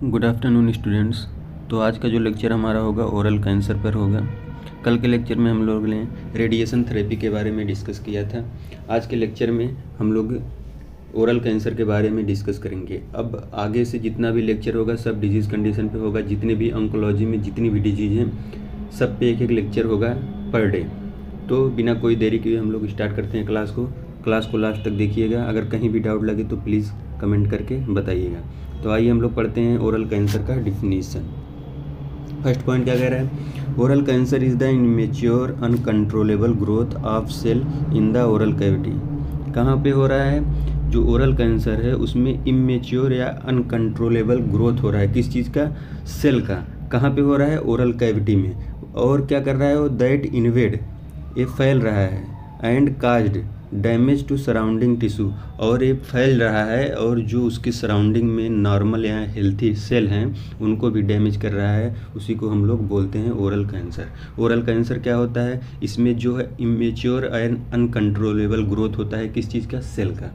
Good afternoon students. तो आज का जो लेक्चर हमारा होगा ओरल कैंसर पर होगा। कल के लेक्चर में हम लोग ने रेडिएशन थेरेपी के बारे में डिस्कस किया था। आज के लेक्चर में हम लोग ओरल कैंसर के बारे में डिस्कस करेंगे। अब आगे से जितना भी लेक्चर होगा सब डिजीज़ कंडीशन पे होगा। जितने भी ऑन्कोलॉजी में जितनी भी डिजीज़ हैं सब पे एक एक लेक्चर होगा पर डे। तो बिना कोई देरी किए हम लोग स्टार्ट करते हैं क्लास को लास्ट तक देखिएगा। अगर कहीं भी डाउट लगे तो प्लीज़ कमेंट करके बताइएगा। तो आइए हम लोग पढ़ते हैं ओरल कैंसर का डिफिनीशन। फर्स्ट पॉइंट क्या कह रहा है? Oral cancer is the immature uncontrollable growth of cell in the oral cavity. कहाँ पे हो रहा है? जो ओरल कैंसर है उसमें इमेच्योर या अनकंट्रोलेबल ग्रोथ हो रहा है। किस चीज़ का? सेल का। कहाँ पे हो रहा है? ओरल कैविटी में। और क्या कर रहा है वो? दैट इन्वेड, ये फैल रहा है, and caused damage to surrounding tissue, और ये फैल रहा है और जो उसकी सराउंडिंग में नॉर्मल या हेल्थी सेल हैं उनको भी डैमेज कर रहा है। उसी को हम लोग बोलते हैं ओरल कैंसर। ओरल कैंसर क्या होता है? इसमें जो है इमेच्योर एंड अनकंट्रोलेबल ग्रोथ होता है। किस चीज़ का? सेल का,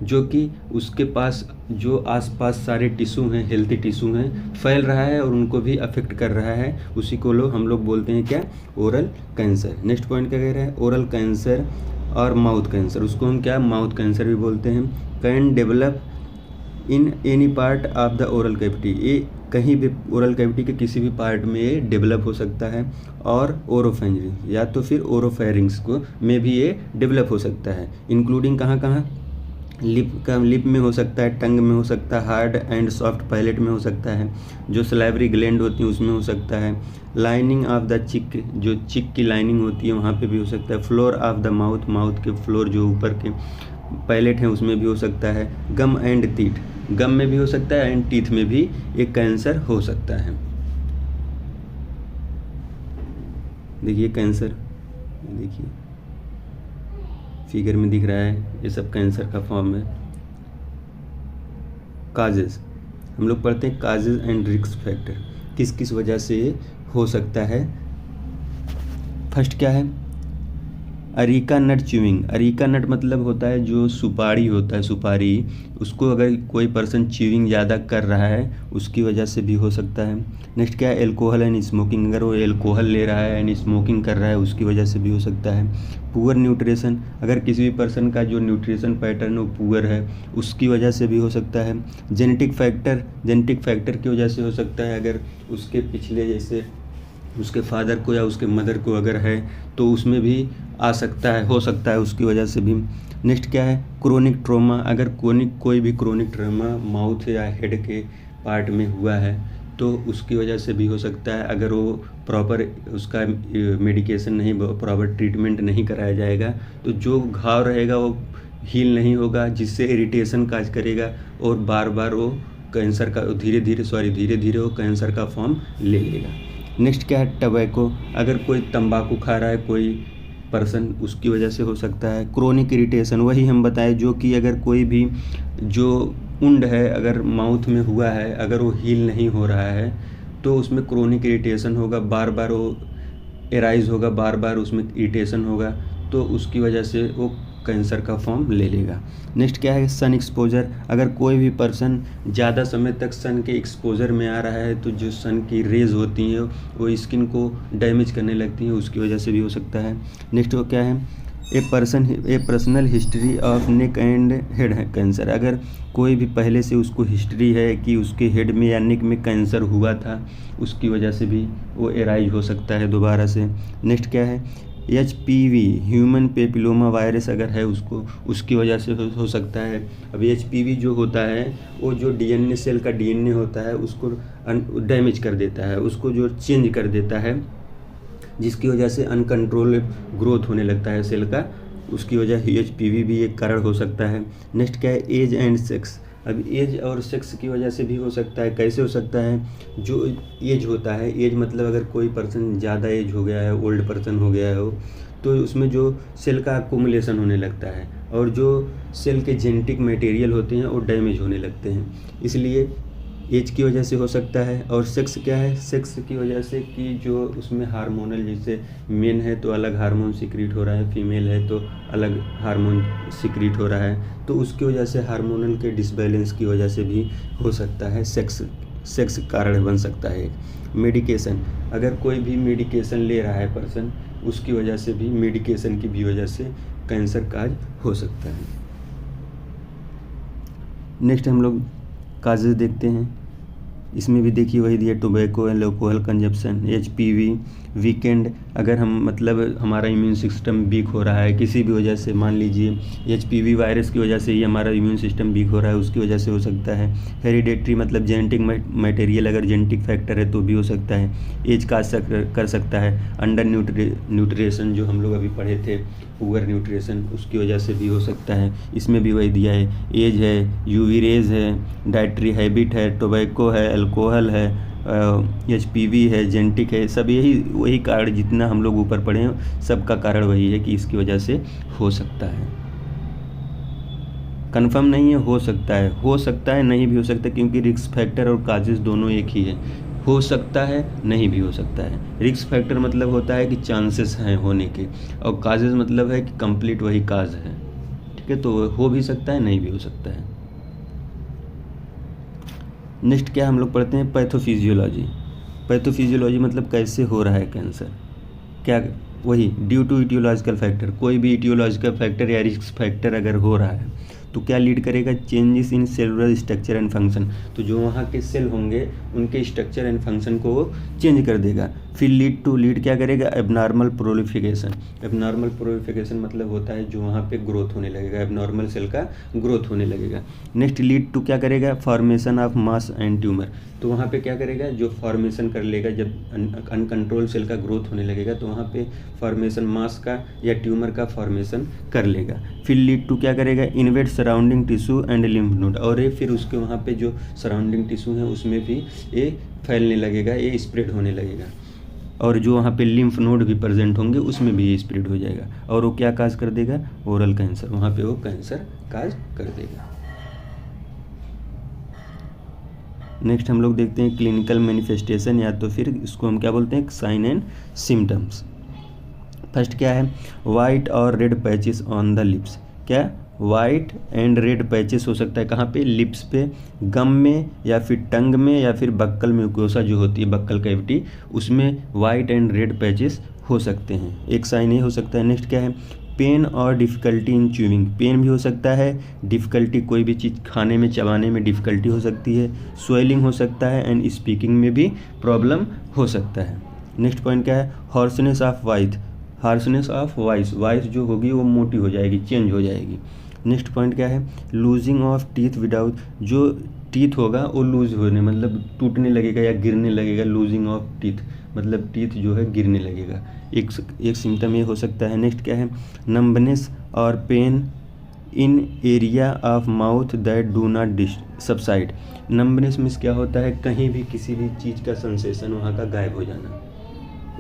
जो कि उसके पास जो आसपास सारे टिश्यू हैं, हेल्थी टिश्यू हैं, फैल रहा है और उनको भी अफेक्ट कर रहा है। उसी को हम लोग बोलते हैं क्या? Oral cancer. नेक्स्ट पॉइंट क्या कह रहा है? ओरल कैंसर और माउथ कैंसर, उसको हम क्या? माउथ कैंसर भी बोलते हैं। Can develop in any part of the oral cavity, ये कहीं भी ओरल कैविटी के किसी भी पार्ट में ये डेवलप हो सकता है। और ओरोफेरिंक्स या तो फिर ओरोफेरिंक्स को में भी ये डेवलप हो सकता है। इंक्लूडिंग कहाँ कहाँ? लिप में हो सकता है, टंग में हो सकता है, हार्ड एंड सॉफ्ट पैलेट में हो सकता है, जो सलाइवरी ग्लैंड होती है उसमें हो सकता है, लाइनिंग ऑफ द चिक, जो चिक की लाइनिंग होती है वहाँ पे भी हो सकता है, floor of the mouth, mouth के फ्लोर जो ऊपर के पैलेट हैं उसमें भी हो सकता है, गम एंड टीथ, गम में भी हो सकता है एंड टीथ में भी एक कैंसर हो सकता है। देखिए कैंसर, देखिए फिगर में दिख रहा है, ये सब कैंसर का फॉर्म है। काजेज हम लोग पढ़ते हैं, काजेज एंड रिस्क फैक्टर, किस किस वजह से हो सकता है। फर्स्ट क्या है? अरीका नट च्यूइंग। अरीका नट मतलब होता है जो सुपारी होता है, सुपारी, उसको अगर कोई पर्सन च्यूइंग ज़्यादा कर रहा है उसकी वजह से भी हो सकता है। नेक्स्ट क्या है? एल्कोहल एंड स्मोकिंग, अगर वो एल्कोहल ले रहा है एंड स्मोकिंग कर रहा है उसकी वजह से भी हो सकता है। पुअर न्यूट्रिशन, अगर किसी भी पर्सन का जो न्यूट्रिशन पैटर्न वो पुअर है उसकी वजह से भी हो सकता है। जेनेटिक फैक्टर, जेनेटिक फैक्टर की वजह से हो सकता है, अगर उसके पिछले जैसे उसके फादर को या उसके मदर को अगर है तो उसमें भी आ सकता है, हो सकता है उसकी वजह से भी। नेक्स्ट क्या है? क्रोनिक ट्रॉमा, अगर कोई भी क्रोनिक ट्रॉमा माउथ या हेड के पार्ट में हुआ है तो उसकी वजह से भी हो सकता है। अगर वो प्रॉपर उसका मेडिकेशन नहीं, प्रॉपर ट्रीटमेंट नहीं कराया जाएगा तो जो घाव रहेगा वो हील नहीं होगा, जिससे इरिटेशन काज करेगा और बार बार वो कैंसर का धीरे धीरे वो कैंसर का फॉर्म ले लेगा। नेक्स्ट क्या है? टबैको, अगर कोई तंबाकू खा रहा है कोई पर्सन उसकी वजह से हो सकता है। क्रोनिक इरिटेशन, वही हम बताए जो कि अगर कोई भी जो उंड है अगर माउथ में हुआ है, अगर वो हील नहीं हो रहा है तो उसमें क्रोनिक इरिटेशन होगा, बार बार वो एराइज होगा, बार बार उसमें इरिटेशन होगा, तो उसकी वजह से वो कैंसर का फॉर्म ले लेगा। नेक्स्ट क्या है? सन एक्सपोजर, अगर कोई भी पर्सन ज़्यादा समय तक सन के एक्सपोजर में आ रहा है तो जो सन की रेज होती हैं वो स्किन को डैमेज करने लगती हैं, उसकी वजह से भी हो सकता है। नेक्स्ट वो क्या है? ए personal history of neck and head cancer, अगर कोई भी पहले से उसको हिस्ट्री है कि उसके हेड में या नेक में कैंसर हुआ था उसकी वजह से भी वो एराइज हो सकता है दोबारा से। नेक्स्ट क्या है? HPV, ह्यूमन पेपिलोमा वायरस अगर है उसको, उसकी वजह से हो सकता है। अब HPV जो होता है वो जो DNA सेल का DNA होता है उसको डैमेज कर देता है, उसको जो चेंज कर देता है, जिसकी वजह से अनकंट्रोल ग्रोथ होने लगता है सेल का, उसकी वजह HPV भी एक कारण हो सकता है। नेक्स्ट क्या है? एज एंड सेक्स, अब एज और सेक्स की वजह से भी हो सकता है। कैसे हो सकता है? जो एज होता है, एज मतलब अगर कोई पर्सन ज़्यादा एज हो गया है, ओल्ड पर्सन हो गया हो, तो उसमें जो सेल का अक्यूमुलेशन होने लगता है और जो सेल के जेनेटिक मटेरियल होते हैं वो डैमेज होने लगते हैं, इसलिए एज की वजह से हो सकता है। और सेक्स क्या है? सेक्स की वजह से कि जो उसमें हार्मोनल, जैसे मेन है तो अलग हार्मोन सिक्रीट हो रहा है, फीमेल है तो अलग हार्मोन सिक्रीट हो रहा है, तो उसकी वजह से हार्मोनल के डिसबैलेंस की वजह से भी हो सकता है सेक्स सेक्स कारण बन सकता है। मेडिकेशन, अगर कोई भी मेडिकेशन ले रहा है पर्सन, उसकी वजह से भी, मेडिकेशन की भी वजह से कैंसर काज हो सकता है। नेक्स्ट हम लोग काजेज देखते हैं। इसमें भी देखिए वही दिया, tobacco, alcohol consumption, HPV, weekend, अगर हम मतलब हमारा इम्यून सिस्टम वीक हो रहा है किसी भी वजह से, मान लीजिए HPV वायरस की वजह से ही हमारा इम्यून सिस्टम वीक हो रहा है, उसकी वजह से हो सकता है। हेरिडेटरी मतलब जेनेटिक मटेरियल, अगर जेनेटिक फैक्टर है तो भी हो सकता है। एज का असर कर सकता है। अंडर न्यूट्रिशन जो हम लोग अभी पढ़े थे, पुअर न्यूट्रिशन, उसकी वजह से भी हो सकता है। इसमें भी वही दिया है, एज है, UV रेज है, डाइटरी हैबिट है, टोबैको है, अल्कोहल है, HPV है, जेनेटिक है, सब यही वही कारण जितना हम लोग ऊपर पढ़े हैं सबका कारण वही है कि इसकी वजह से हो सकता है। कंफर्म नहीं है, हो सकता है, नहीं भी हो सकता, क्योंकि रिस्क फैक्टर और काजेस दोनों एक ही है। हो सकता है, नहीं भी हो सकता है। रिस्क फैक्टर मतलब होता है कि चांसेस हैं होने के, और काजेस मतलब है कि कंप्लीट वही काज है। ठीक है, तो हो भी सकता है, नहीं भी हो सकता है। नेक्स्ट क्या हम लोग पढ़ते हैं, पैथोफिजियोलॉजी। पैथोफिजियोलॉजी मतलब कैसे हो रहा है कैंसर, क्या वही ड्यू टू इटियोलॉजिकल फैक्टर, कोई भी इटियोलॉजिकल फैक्टर या रिस्क फैक्टर अगर हो रहा है तो क्या लीड करेगा, changes in cellular structure and function, तो जो वहाँ के सेल होंगे उनके स्ट्रक्चर एंड फंक्शन को वो चेंज कर देगा। फिर लीड क्या करेगा, एबनॉर्मल प्रोलिफिकेशन। एबनॉर्मल प्रोलिफिकेशन मतलब होता है जो वहाँ पे ग्रोथ होने लगेगा, एबनॉर्मल सेल का ग्रोथ होने लगेगा। नेक्स्ट लीड टू क्या करेगा, formation of mass and tumour, तो वहाँ पे क्या करेगा, जो फॉर्मेशन कर लेगा, जब अनकंट्रोल सेल का ग्रोथ होने लगेगा तो वहाँ पे फॉर्मेशन मास का या ट्यूमर का फॉर्मेशन कर लेगा। फिर लीड टू क्या करेगा, InvIT surrounding tissue and lymph node, और ये फिर उसके वहाँ पे जो सराउंडिंग टिश्यू है उसमें भी ये फैलने लगेगा, ये स्प्रेड होने लगेगा, और जो वहाँ पे लिम्फ नोड भी प्रेजेंट होंगे उसमें भी ये स्प्रेड हो जाएगा, और वो क्या काज कर देगा, ओरल कैंसर, वहाँ पे वो कैंसर काज कर देगा। नेक्स्ट हम लोग देखते हैं क्लिनिकल मैनिफेस्टेशन, या तो फिर इसको हम क्या बोलते हैं, साइन एंड सिम्टम्स। फर्स्ट क्या है, वाइट और red patches on the lips, क्या वाइट एंड रेड पैचेस हो सकता है कहाँ पे, लिप्स पे, गम में, या फिर टंग में, या फिर बक्कल म्यूकोसा जो होती है बक्कल कैविटी, उसमें वाइट एंड रेड पैचेस हो सकते हैं, एक साइन ये हो सकता है। नेक्स्ट क्या है, पेन और डिफ़िकल्टी इन च्यूइंग, पेन भी हो सकता है, डिफ़िकल्टी कोई भी चीज़ खाने में चबाने में डिफ़िकल्टी हो सकती है, स्वेलिंग हो सकता है, एंड स्पीकिंग में भी प्रॉब्लम हो सकता है। नेक्स्ट पॉइंट क्या है, हॉर्सनेस ऑफ वॉइस, वॉइस जो होगी वो मोटी हो जाएगी, चेंज हो जाएगी। नेक्स्ट पॉइंट क्या है, लूजिंग ऑफ टीथ विदाउट, जो टीथ होगा वो लूज होने मतलब टूटने लगेगा या गिरने लगेगा, लूजिंग ऑफ टीथ मतलब टीथ जो है गिरने लगेगा, एक सिम्टम ये हो सकता है। नेक्स्ट क्या है, नंबनेस और pain in area of mouth that do not subside, numbness means क्या होता है, कहीं भी किसी भी चीज़ का सेंसेशन वहाँ का गायब हो जाना,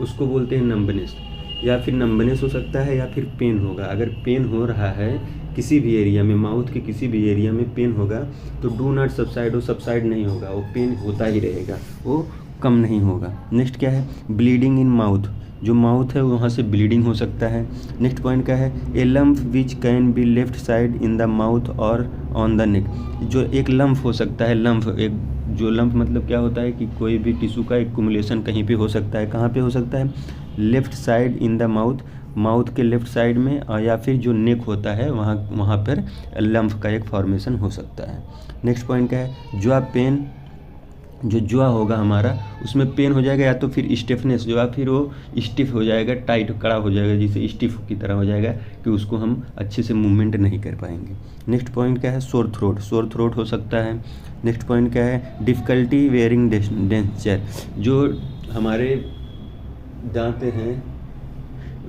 उसको बोलते हैं नंबनेस। या फिर नंबनेस हो सकता है या फिर पेन होगा, अगर पेन हो रहा है किसी भी एरिया में, माउथ के किसी भी एरिया में पेन होगा तो डू नॉट सबसाइड, वो सबसाइड नहीं होगा, वो पेन होता ही रहेगा, वो कम नहीं होगा। नेक्स्ट क्या है, ब्लीडिंग इन माउथ, जो माउथ है वहाँ से ब्लीडिंग हो सकता है। नेक्स्ट पॉइंट क्या है, a lump which can be left side in the mouth और ऑन द नेक, जो एक लम्फ हो सकता है, लम्फ मतलब क्या होता है कि कोई भी टिश्यू का एक्युमुलेशन कहीं पे हो सकता है, कहाँ पे हो सकता है, left side in the mouth के लेफ्ट साइड में, या फिर जो नेक होता है वहाँ पर लम्फ का एक फॉर्मेशन हो सकता है। नेक्स्ट पॉइंट क्या है, ज्वा पेन, जो जुआ होगा हमारा उसमें पेन हो जाएगा, या तो फिर स्टिफनेस जो है फिर वो स्टिफ हो जाएगा, टाइट कड़ा हो जाएगा, जिसे स्टिफ की तरह हो जाएगा कि उसको हम अच्छे से मूवमेंट नहीं कर पाएंगे। नेक्स्ट पॉइंट क्या है, सोर थ्रोट हो सकता है। नेक्स्ट पॉइंट क्या है, डिफ़िकल्टी वेयरिंग डेंचर, जो हमारे दांत हैं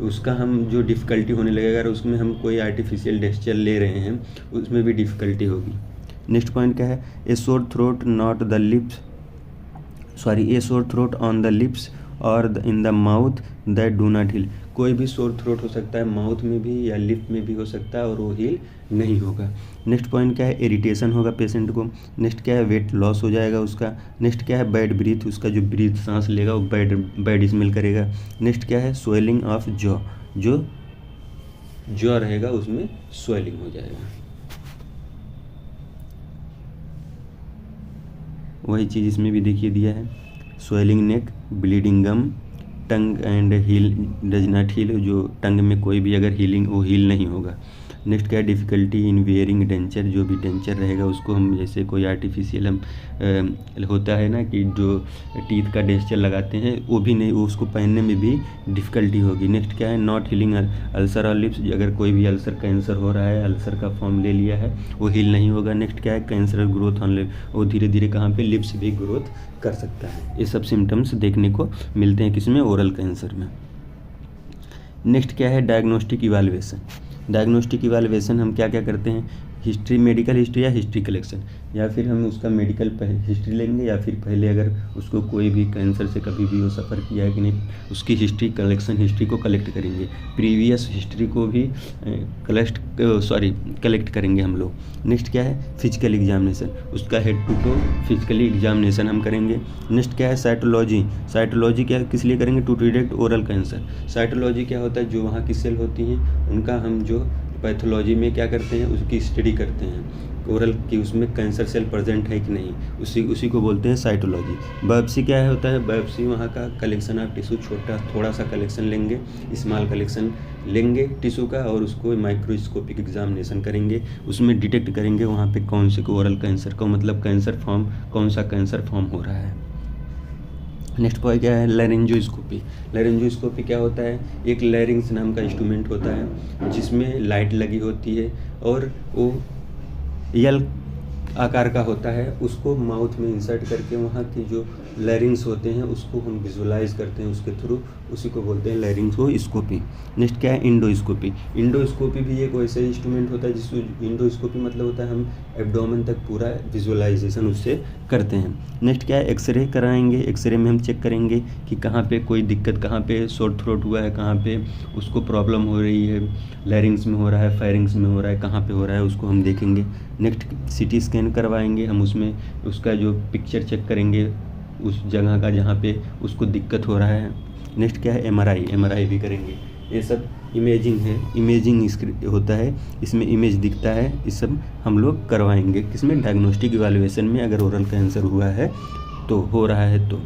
उसका हम जो डिफ़िकल्टी होने लगेगा, अगर उसमें हम कोई आर्टिफिशियल डेंचर ले रहे हैं उसमें भी डिफ़िकल्टी होगी। नेक्स्ट पॉइंट क्या है, ए sore throat on the lips और in the mouth that do not heal, कोई भी सोर थ्रोट हो सकता है माउथ में भी या लिप में भी हो सकता है और वो हील नहीं होगा। नेक्स्ट पॉइंट क्या है, इरिटेशन होगा पेशेंट को। नेक्स्ट क्या है, वेट लॉस हो जाएगा उसका। नेक्स्ट क्या है, बैड ब्रीथ, उसका जो ब्रीथ सांस लेगा वो बैड स्मेल करेगा। नेक्स्ट क्या है, स्वेलिंग ऑफ जॉ, जो जॉ रहेगा उसमें स्वेलिंग हो जाएगा। वही चीज़ इसमें भी देखिए दिया है, swelling neck, bleeding gum, tongue and heal does not heal, जो टंग में कोई भी अगर हीलिंग वो हील नहीं होगा। नेक्स्ट क्या है, डिफ़िकल्टी इन वेयरिंग डेंचर, जो भी डेंचर रहेगा उसको हम जैसे कोई आर्टिफिशियल हम होता है ना कि जो टीथ का डेंचर लगाते हैं वो भी नहीं, वो उसको पहनने में भी डिफ़िकल्टी होगी। नेक्स्ट क्या है, नॉट हीलिंग अल्सर और लिप्स, अगर कोई भी अल्सर कैंसर हो रहा है, अल्सर का फॉर्म ले लिया है, वो हील नहीं होगा। नेक्स्ट क्या है, कैंसर ग्रोथ ऑन लिप, वो धीरे धीरे कहाँ पे लिप्स भी ग्रोथ कर सकता है। ये सब सिम्टम्स देखने को मिलते हैं किसमें, ओरल कैंसर में। नेक्स्ट क्या है, डायग्नोस्टिक इवैल्यूएशन। डायग्नोस्टिक इवैल्यूएशन हम क्या क्या करते हैं, हिस्ट्री, मेडिकल हिस्ट्री या हिस्ट्री कलेक्शन, या फिर हम उसका मेडिकल हिस्ट्री लेंगे, या फिर पहले अगर उसको कोई भी कैंसर से कभी भी वो सफ़र किया है कि नहीं, उसकी हिस्ट्री कलेक्शन, हिस्ट्री को कलेक्ट करेंगे, प्रीवियस हिस्ट्री को भी कलेक्ट करेंगे हम लोग। नेक्स्ट क्या है, फिजिकल एग्जामिनेशन, उसका head to toe physically examination हम करेंगे। नेक्स्ट क्या है, साइटोलॉजी। साइटोलॉजी क्या किस लिए करेंगे, to detect oral cancer. Cytology क्या होता है, जो वहाँ की सेल होती हैं उनका हम जो पैथोलॉजी में क्या करते हैं, उसकी स्टडी करते हैं ओरल की, उसमें कैंसर सेल प्रेजेंट है कि नहीं, उसी को बोलते हैं साइटोलॉजी। बायोप्सी क्या होता है, बायोप्सी वहाँ का कलेक्शन ऑफ टिश्यू, थोड़ा सा कलेक्शन लेंगे, स्मॉल कलेक्शन लेंगे टिश्यू का, और उसको माइक्रोस्कोपिक एग्जामिनेशन करेंगे, उसमें डिटेक्ट करेंगे वहाँ पे कौन से को ओरल कैंसर का मतलब कैंसर फॉर्म, कौन सा कैंसर फॉर्म हो रहा है। नेक्स्ट पॉइंट क्या है, लैरिंजोस्कोपी। लैरिंजोस्कोपी क्या होता है, एक लैरिंग्स नाम का इंस्ट्रूमेंट होता है जिसमें लाइट लगी होती है और वो यल आकार का होता है, उसको माउथ में इंसर्ट करके वहाँ की जो लैरिंग्स होते हैं उसको हम विजुलाइज करते हैं उसके थ्रू, उसी को बोलते हैं लैरिंगोस्कोपी। नेक्स्ट क्या है, इंडोस्कोपी। इंडोस्कोपी भी एक वैसा इंस्ट्रूमेंट होता है जिसको इंडोस्कोपी मतलब होता है हम एब्डोमेन तक पूरा विजुअलाइजेशन उससे करते हैं। नेक्स्ट क्या है, एक्सरे कराएंगे, एक्सरे में हम चेक करेंगे कि कहाँ पे कोई दिक्कत, कहाँ पे शॉर्ट थ्रोट हुआ है, कहाँ पे उसको प्रॉब्लम हो रही है, लैरिंग्स में हो रहा है, फेरिंग्स में हो रहा है, कहाँ पे हो रहा है उसको हम देखेंगे। नेक्स्ट सीटी स्कैन करवाएंगे हम, उसमें उसका जो पिक्चर चेक करेंगे उस जगह का जहाँ पे उसको दिक्कत हो रहा है। नेक्स्ट क्या है, एमआरआई भी करेंगे। ये सब इमेजिंग है, इमेजिंग होता है, इसमें इमेज दिखता है, ये सब हम लोग करवाएंगे किसमें, डायग्नोस्टिक इवैल्यूएशन में, अगर ओरल कैंसर हुआ है तो, हो रहा है तो।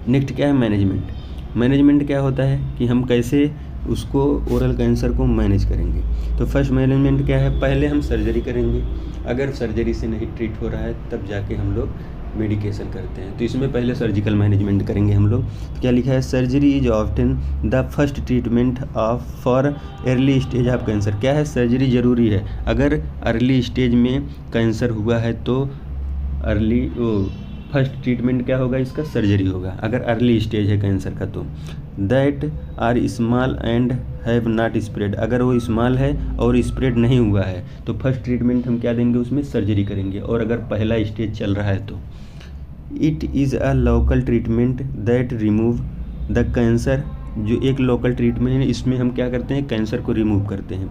नेक्स्ट क्या है, मैनेजमेंट। मैनेजमेंट क्या होता है कि हम कैसे उसको ओरल कैंसर को मैनेज करेंगे। तो फर्स्ट मैनेजमेंट क्या है, पहले हम सर्जरी करेंगे, अगर सर्जरी से नहीं ट्रीट हो रहा है तब जाके हम लोग मेडिकेशन करते हैं। तो इसमें पहले सर्जिकल मैनेजमेंट करेंगे हम लोग। तो क्या लिखा है, surgery is often the first treatment of for early stage of cancer. क्या है, सर्जरी ज़रूरी है, अगर अर्ली स्टेज में कैंसर हुआ है तो फर्स्ट ट्रीटमेंट क्या होगा इसका, सर्जरी होगा, अगर अर्ली स्टेज है कैंसर का तो। That are small and have not spread, अगर वो स्मॉल है और स्प्रेड नहीं हुआ है तो फर्स्ट ट्रीटमेंट हम क्या देंगे, उसमें सर्जरी करेंगे, और अगर पहला स्टेज चल रहा है तो। It is a local treatment that remove the cancer, जो एक लोकल ट्रीटमेंट है, इसमें हम क्या करते हैं, कैंसर को रिमूव करते हैं।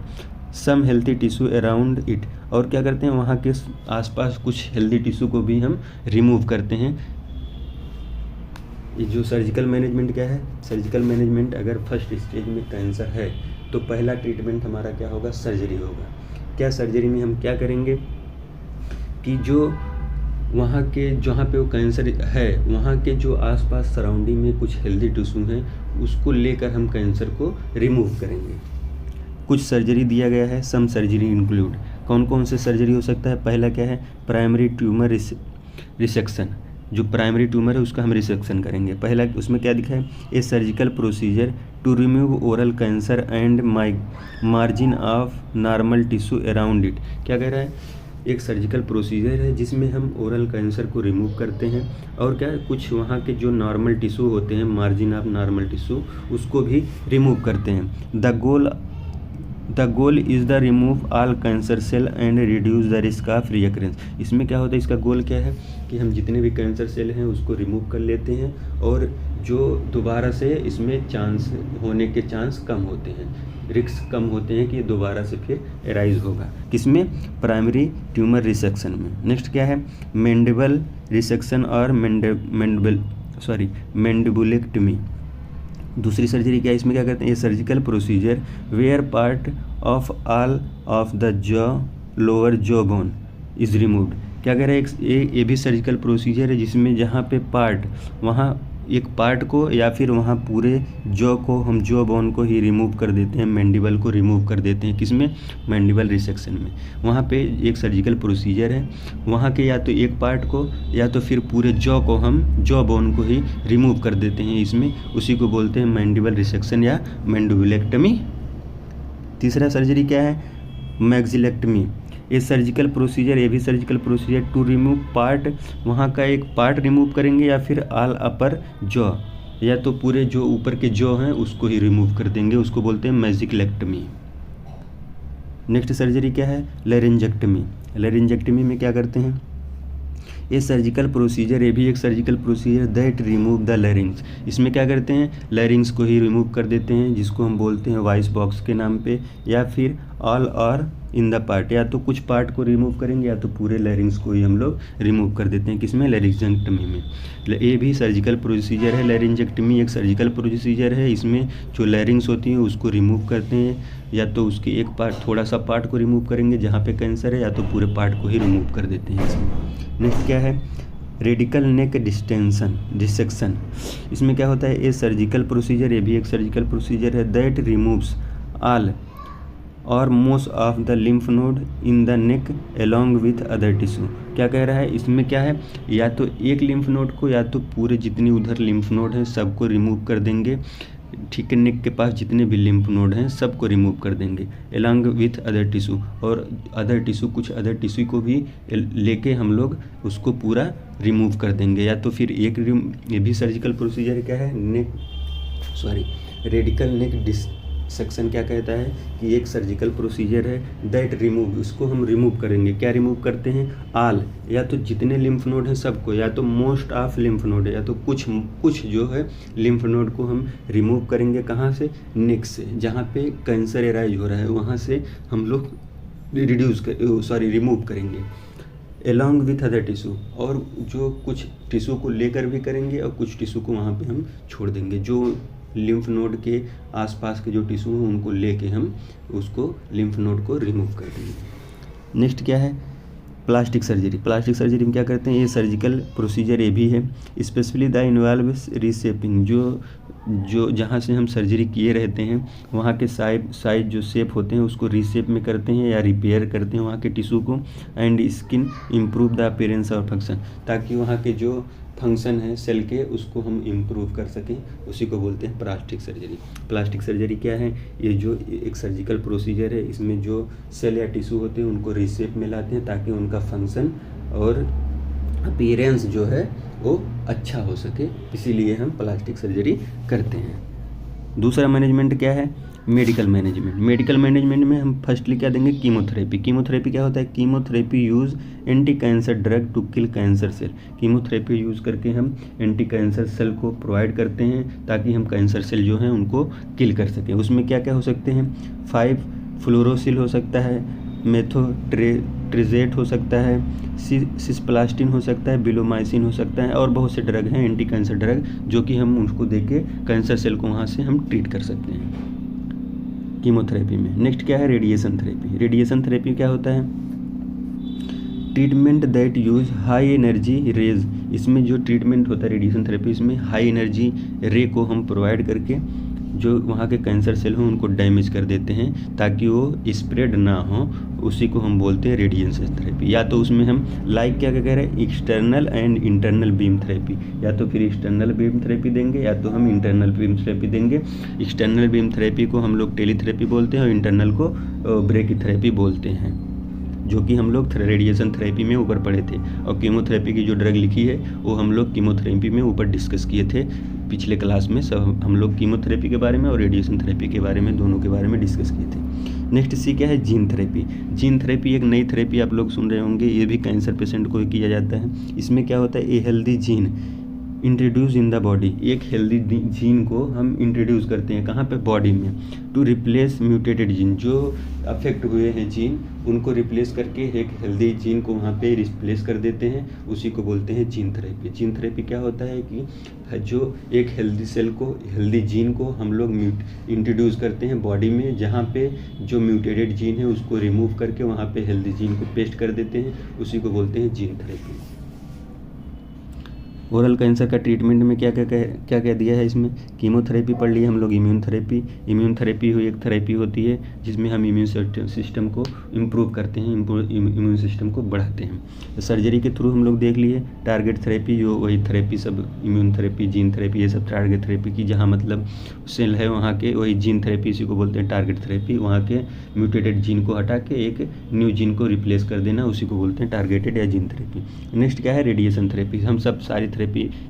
सम हेल्थी टिश्यू अराउंड इट, और क्या करते हैं, वहाँ के आसपास कुछ हेल्दी टिश्यू को भी हम रिमूव करते हैं। ये जो सर्जिकल मैनेजमेंट क्या है, सर्जिकल मैनेजमेंट अगर फर्स्ट स्टेज में कैंसर है तो पहला ट्रीटमेंट हमारा क्या होगा, सर्जरी होगा। क्या सर्जरी में हम क्या करेंगे कि जो वहाँ के जहाँ पे वो कैंसर है वहाँ के जो आसपास सराउंडिंग में कुछ हेल्दी टिश्यू हैं उसको लेकर हम कैंसर को रिमूव करेंगे। कुछ सर्जरी दिया गया है, सम सर्जरी इंक्लूड, कौन कौन से सर्जरी हो सकता है। पहला क्या है, प्राइमरी ट्यूमर रिसेक्शन, जो प्राइमरी ट्यूमर है उसका हम रिसेक्शन करेंगे। पहला उसमें क्या दिखा है, a surgical procedure to remove oral cancer and margin of normal tissue around it. क्या कह रहा है, एक सर्जिकल प्रोसीजर है जिसमें हम ओरल कैंसर को रिमूव करते हैं, और क्या कुछ वहाँ के जो नॉर्मल टिश्यू होते हैं, मार्जिन ऑफ नॉर्मल टिश्यू, उसको भी रिमूव करते हैं। The goal is the remove all cancer cell and reduce the risk of recurrence. इसमें क्या होता है, इसका गोल क्या है कि हम जितने भी कैंसर सेल हैं उसको रिमूव कर लेते हैं, और जो दोबारा से इसमें चांस होने के चांस कम होते हैं, रिस्क कम होते हैं कि दोबारा से फिर एराइज होगा, किसमें, प्राइमरी ट्यूमर रिसेक्शन में। नेक्स्ट क्या है, मैंडिबल रिसेक्शन और मैंडिबुलेक्टमी। दूसरी सर्जरी क्या है, इसमें क्या करते हैं, ये surgical procedure where part of all of the jaw lower jaw bone is removed. क्या कह रहा है, ये भी सर्जिकल प्रोसीजर है जिसमें जहाँ पे पार्ट, वहाँ एक पार्ट को या फिर वहाँ पूरे जॉ को हम जॉ बोन को ही रिमूव कर देते हैं, मैंडिबल को रिमूव कर देते हैं। किसमें? मैंडिबल रिसेक्शन में। वहाँ पे एक सर्जिकल प्रोसीजर है, वहाँ के या तो एक पार्ट को या तो फिर पूरे जॉ को हम जॉ बोन को ही रिमूव कर देते हैं इसमें, उसी को बोलते हैं मैंडिबल रिसेक्शन या मैंडिबुलेक्टमी। तीसरा सर्जरी क्या है? मैक्सिलेक्टमी। ये सर्जिकल प्रोसीजर, ये भी surgical procedure to remove part, वहाँ का एक पार्ट रिमूव करेंगे या फिर ऑल अपर जॉ, या तो पूरे जो ऊपर के जॉ हैं उसको ही रिमूव कर देंगे, उसको बोलते हैं मैक्सिलेक्टमी। नेक्स्ट सर्जरी क्या है? लैरिंजेक्टमी। लैरिंजेक्टमी में क्या करते हैं? ये सर्जिकल प्रोसीजर, ये भी एक surgical procedure that remove the larynx. इसमें क्या करते हैं? लैरिंग्स को ही रिमूव कर देते हैं, जिसको हम बोलते हैं वॉइस बॉक्स के नाम पे, या फिर ऑल और इन द पार्ट, या तो कुछ पार्ट को रिमूव करेंगे या तो पूरे लैरिंग्स को ही हम लोग रिमूव कर देते हैं। किसमें? लैरिंजेक्टमी में। ये भी सर्जिकल प्रोसीजर है। लैरिंजेक्टमी एक सर्जिकल प्रोसीजर है, इसमें जो लैरिंग्स होती हैं उसको रिमूव करते हैं, या तो उसके एक पार्ट, थोड़ा सा पार्ट को रिमूव करेंगे जहाँ पे कैंसर है, या तो पूरे पार्ट को ही रिमूव कर देते हैं इसमें। नेक्स्ट क्या है? रेडिकल नेक डिसेक्शन। इसमें क्या होता है? ये सर्जिकल प्रोसीजर, ये भी एक सर्जिकल प्रोसीजर है दैट रिमूव्स ऑल और most of the lymph node in the neck along with other tissue. क्या कह रहा है? इसमें क्या है, या तो एक लिम्फ नोड को या तो पूरे जितनी उधर लिम्फ नोड हैं सबको रिमूव कर देंगे, ठीक है, नेक के पास जितने भी लिम्फ नोड हैं सबको रिमूव कर देंगे एलोंग विथ अदर टिश्यू, और अदर टिश्यू, कुछ अदर टिश्यू को भी लेके हम लोग उसको पूरा रिमूव कर देंगे। या तो फिर ये भी सर्जिकल प्रोसीजर क्या है? रेडिकल नेक डिसेक्शन क्या कहता है कि एक सर्जिकल प्रोसीजर है दैट रिमूव, उसको हम रिमूव करेंगे। क्या रिमूव करते हैं? ऑल, या तो जितने लिम्फ नोड हैं सबको, या तो मोस्ट ऑफ लिम्फ नोड, या तो कुछ जो है लिम्फ नोड को हम रिमूव करेंगे। कहाँ से? नेक से, जहाँ पे कैंसर एराइज हो रहा है वहाँ से हम लोग रिमूव करेंगे एलोंग विथ अदर टिश्यू, और जो कुछ टिश्यू को लेकर भी करेंगे और कुछ टिश्यू को वहाँ पे हम छोड़ देंगे। जो लिम्फ नोड के आसपास के जो टिश्यू हैं उनको लेके हम उसको लिम्फ नोड को रिमूव कर देंगे। नेक्स्ट क्या है? Plastic surgery. प्लास्टिक सर्जरी में क्या करते हैं? ये सर्जिकल प्रोसीजर ये भी है, स्पेशली द इन्वॉल्व रीशेपिंग। जो जहाँ से हम सर्जरी किए रहते हैं वहाँ के साइज जो शेप होते हैं उसको रीशेप में करते हैं या रिपेयर करते हैं वहाँ के टिश्यू को, and skin improve the appearance और फंक्शन, ताकि वहाँ के जो फंक्शन है सेल के उसको हम इम्प्रूव कर सकें, उसी को बोलते हैं प्लास्टिक सर्जरी। प्लास्टिक सर्जरी क्या है? ये जो एक सर्जिकल प्रोसीजर है, इसमें जो सेल या टिश्यू होते हैं उनको रीशेप में लाते हैं ताकि उनका फंक्शन और अपीयरेंस जो है वो अच्छा हो सके, इसीलिए हम प्लास्टिक सर्जरी करते हैं। दूसरा मैनेजमेंट क्या है? Medical management. मेडिकल मैनेजमेंट में हम फर्स्टली क्या देंगे? कीमोथेरेपी। कीमोथेरेपी क्या होता है? Chemotherapy use anti cancer drug to kill cancer cell. Chemotherapy use करके हम एंटी कैंसर सेल को प्रोवाइड करते हैं ताकि हम कैंसर सेल जो हैं उनको किल कर सकें। उसमें क्या क्या हो सकते हैं? 5-फ्लोरोसिल हो सकता है, मेथोट्रेजेट हो सकता है, सिस्प्लास्टिन हो सकता है, बिलोमाइसिन हो सकता है, और बहुत से ड्रग हैं एंटी कैंसर ड्रग जो कि हम उसको देके कैंसर सेल को वहाँ से हम ट्रीट कर सकते हैं कीमोथेरेपी में। नेक्स्ट क्या है? Radiation therapy. रेडिएशन थेरेपी क्या होता है? Treatment that use high energy rays. इसमें जो ट्रीटमेंट होता है रेडिएशन थेरेपी, इसमें हाई एनर्जी रे को हम प्रोवाइड करके जो वहाँ के कैंसर सेल हों उनको डैमेज कर देते हैं ताकि वो स्प्रेड ना हो, उसी को हम बोलते हैं रेडिएशन थेरेपी। या तो उसमें हम क्या कह रहे हैं? External and internal beam therapy, या तो फिर एक्सटर्नल बीम थेरेपी देंगे या तो हम इंटरनल बीम थेरेपी देंगे। एक्सटर्नल बीम थेरेपी को हम लोग टेलीथेरेपी बोलते हैं और इंटरनल को ब्रेकीथेरेपी बोलते हैं, जो कि हम लोग रेडिएशन थेरेपी में ऊपर पढ़े थे। और कीमोथेरेपी की जो ड्रग लिखी है वो हम लोग कीमोथेरेपी में ऊपर डिस्कस किए थे पिछले क्लास में। सब हम लोग कीमोथेरेपी के बारे में और रेडिएशन थेरेपी के बारे में, दोनों के बारे में डिस्कस किए थे। नेक्स्ट सी क्या है? Gene therapy. जीन थेरेपी एक नई थेरेपी आप लोग सुन रहे होंगे, ये भी कैंसर पेशेंट को किया जाता है। इसमें क्या होता है? A healthy gene introduce in the body, एक हेल्दी जीन को हम इंट्रोड्यूस करते हैं कहाँ पे, बॉडी में, टू रिप्लेस म्यूटेटेड जीन, जो अफेक्ट हुए हैं जीन उनको रिप्लेस करके एक हेल्दी जीन को वहाँ पे रिप्लेस कर देते हैं, उसी को बोलते हैं जीन थेरेपी। जीन थेरेपी क्या होता है कि जो एक हेल्दी सेल को, हेल्दी जीन को हम लोग इंट्रोड्यूस करते हैं बॉडी में, जहाँ पे जो म्यूटेटेड जीन है उसको रिमूव करके वहाँ पे हेल्दी जीन को पेस्ट कर देते हैं, उसी को बोलते हैं जीन थेरेपी। ओरल कैंसर का ट्रीटमेंट में क्या क्या दिया है इसमें, कीमोथेरेपी पढ़ ली हम लोग, इम्यून थेरेपी हुई एक थेरेपी होती है जिसमें हम इम्यून सिस्टम को इम्प्रूव करते हैं, इम्यून सिस्टम को बढ़ाते हैं। सर्जरी के थ्रू हम लोग देख लिए टारगेट थेरेपी, जो वही थेरेपी सब इम्यून थेरेपी, जीन थेरेपी, ये सब टारगेट थेरेपी की, जहाँ मतलब सेल है वहाँ के, वही जीन थेरेपी, इसी को बोलते हैं टारगेट थेरेपी। वहाँ के म्यूटेटेड जीन को हटा के एक न्यू जीन को रिप्लेस कर देना, उसी को बोलते हैं टारगेटेड या जीन थेरेपी। नेक्स्ट क्या है, रेडिएशन थेरेपी। हम सब सारी थेरेपी,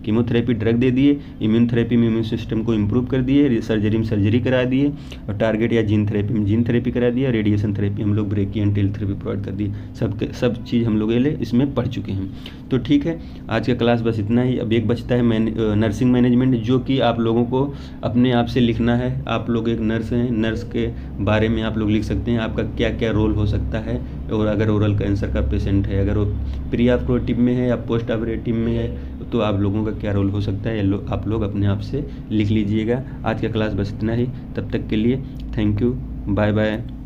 कीमोथेरेपी ड्रग दे दिए, इम्यून थेरेपी में इम्यून सिस्टम को इम्प्रूव कर दिए, सर्जरी में सर्जरी करा दिए, और टारगेट या जीन थेरेपी में जीन थेरेपी करा दिया, रेडिएशन थेरेपी हम लोग ब्रेकी एंड टेल थेरेपी प्रोवाइड कर दिए। सब चीज़ हम लोग इसमें पढ़ चुके हैं। तो ठीक है, आज का क्लास बस इतना ही। अब एक बचता है नर्सिंग मैनेजमेंट, जो कि आप लोगों को अपने आप से लिखना है। आप लोग एक नर्स हैं, नर्स के बारे में आप लोग लिख सकते हैं, आपका क्या क्या रोल हो सकता है, और अगर ओरल कैंसर का पेशेंट है, अगर वो प्री ऑपरेटिव में है या पोस्ट ऑपरेटिव में है, तो आप लोगों का क्या रोल हो सकता है, आप लोग अपने आप से लिख लीजिएगा। आज का क्लास बस इतना ही, तब तक के लिए थैंक यू, बाय बाय।